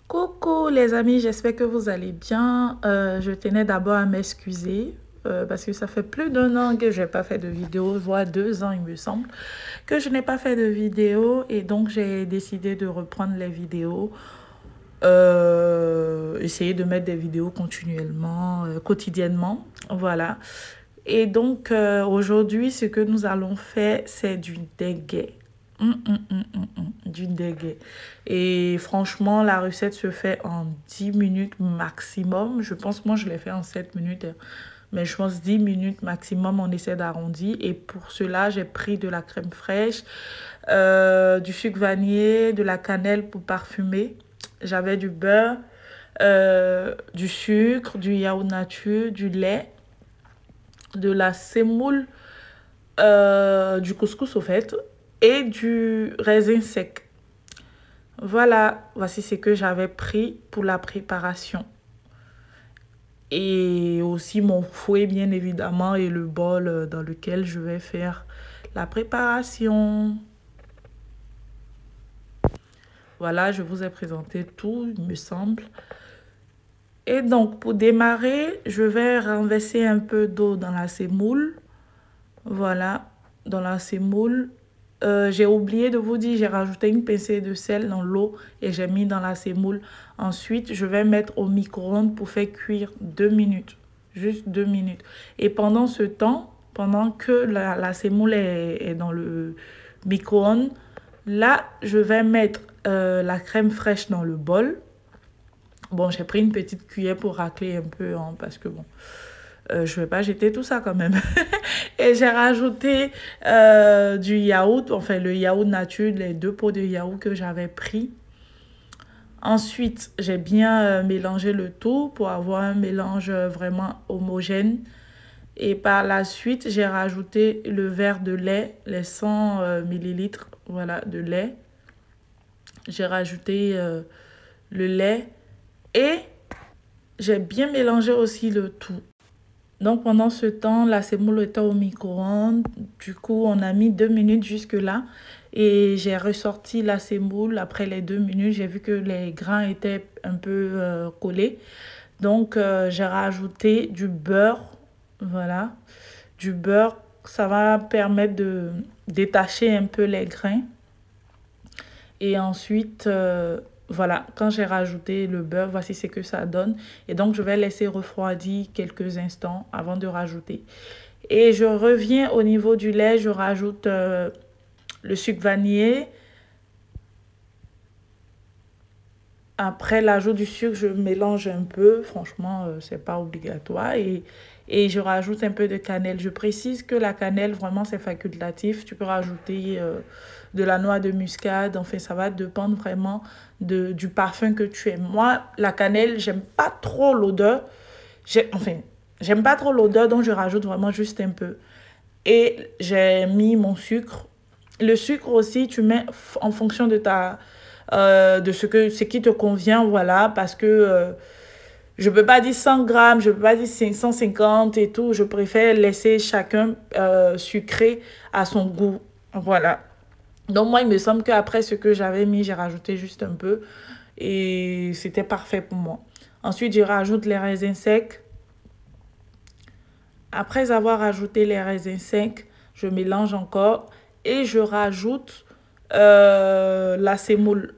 Coucou les amis, j'espère que vous allez bien. Je tenais d'abord à m'excuser parce que ça fait plus d'un an que je n'ai pas fait de vidéo, voire 2 ans il me semble, que je n'ai pas fait de vidéo et donc j'ai décidé de reprendre les vidéos. Essayer de mettre des vidéos continuellement, quotidiennement, voilà. Et donc aujourd'hui, ce que nous allons faire, c'est du déguet. Du déguet. Et franchement, la recette se fait en 10 minutes maximum. Je pense, moi, je l'ai fait en 7 minutes. Mais je pense 10 minutes maximum, on essaie d'arrondir. Et pour cela, j'ai pris de la crème fraîche, du sucre vanillé, de la cannelle pour parfumer. J'avais du beurre, du sucre, du yaourt nature, du lait, de la semoule, du couscous au fait, et du raisin sec. Voilà, voici ce que j'avais pris pour la préparation. Et aussi mon fouet, bien évidemment, et le bol dans lequel je vais faire la préparation. Voilà, je vous ai présenté tout, il me semble. Et donc, pour démarrer, je vais renverser un peu d'eau dans la semoule. Voilà, dans la semoule. J'ai oublié de vous dire, j'ai rajouté une pincée de sel dans l'eau et j'ai mis dans la semoule. Ensuite, je vais mettre au micro-ondes pour faire cuire 2 minutes. Juste 2 minutes. Et pendant ce temps, pendant que la semoule est dans le micro-ondes, là, je vais mettre la crème fraîche dans le bol. Bon, j'ai pris une petite cuillère pour racler un peu, hein, parce que bon, je ne vais pas jeter tout ça quand même. Et j'ai rajouté du yaourt, enfin le yaourt nature, les 2 pots de yaourt que j'avais pris. Ensuite, j'ai bien mélangé le tout pour avoir un mélange vraiment homogène. Et par la suite, j'ai rajouté le verre de lait, les 100 millilitres voilà, de lait. J'ai rajouté le lait et j'ai bien mélangé aussi le tout. Donc, pendant ce temps, la semoule était au micro-ondes. Du coup, on a mis 2 minutes jusque-là. Et j'ai ressorti la semoule après les 2 minutes. J'ai vu que les grains étaient un peu collés. Donc, j'ai rajouté du beurre. Voilà. Du beurre, ça va permettre de détacher un peu les grains. Et ensuite, voilà, quand j'ai rajouté le beurre, voici ce que ça donne. Et donc, je vais laisser refroidir quelques instants avant de rajouter. Et je reviens au niveau du lait, je rajoute le sucre vanillé. Après l'ajout du sucre, je mélange un peu. Franchement, c'est pas obligatoire. Et je rajoute un peu de cannelle. Je précise que la cannelle, vraiment, c'est facultatif. Tu peux rajouter de la noix de muscade. Enfin, ça va dépendre vraiment du parfum que tu aimes. Moi, la cannelle, j'aime pas trop l'odeur. Enfin, j'aime pas trop l'odeur, donc je rajoute vraiment juste un peu. Et j'ai mis mon sucre. Le sucre aussi, tu mets en fonction de ce qui te convient, voilà, parce que je ne peux pas dire 100 grammes, je ne peux pas dire 550 et tout. Je préfère laisser chacun sucrer à son goût, voilà. Donc moi, il me semble qu'après ce que j'avais mis, j'ai rajouté juste un peu et c'était parfait pour moi. Ensuite, je rajoute les raisins secs. Après avoir ajouté les raisins secs, je mélange encore et je rajoute la semoule.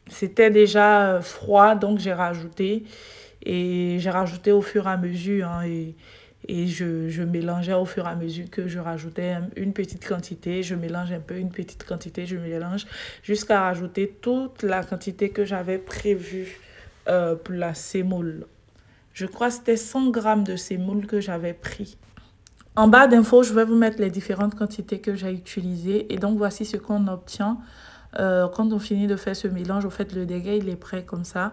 C'était déjà froid, donc j'ai rajouté. Et j'ai rajouté au fur et à mesure. Hein, et je mélangeais au fur et à mesure que je rajoutais une petite quantité. Je mélange un peu, une petite quantité, je mélange jusqu'à rajouter toute la quantité que j'avais prévue pour la semoule. Je crois que c'était 100 grammes de semoule que j'avais pris. En barre d'infos, je vais vous mettre les différentes quantités que j'ai utilisées. Et donc, voici ce qu'on obtient quand on finit de faire ce mélange. Au fait, le déguet, il est prêt comme ça.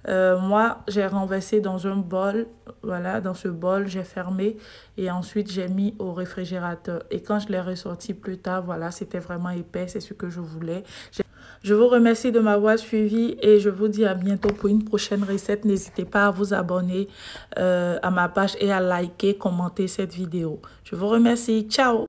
Moi, j'ai renversé dans un bol. Voilà, dans ce bol, j'ai fermé. Et ensuite, j'ai mis au réfrigérateur. Et quand je l'ai ressorti plus tard, voilà, c'était vraiment épais. C'est ce que je voulais. Je vous remercie de m'avoir suivi et je vous dis à bientôt pour une prochaine recette. N'hésitez pas à vous abonner à ma page et à liker, commenter cette vidéo. Je vous remercie. Ciao!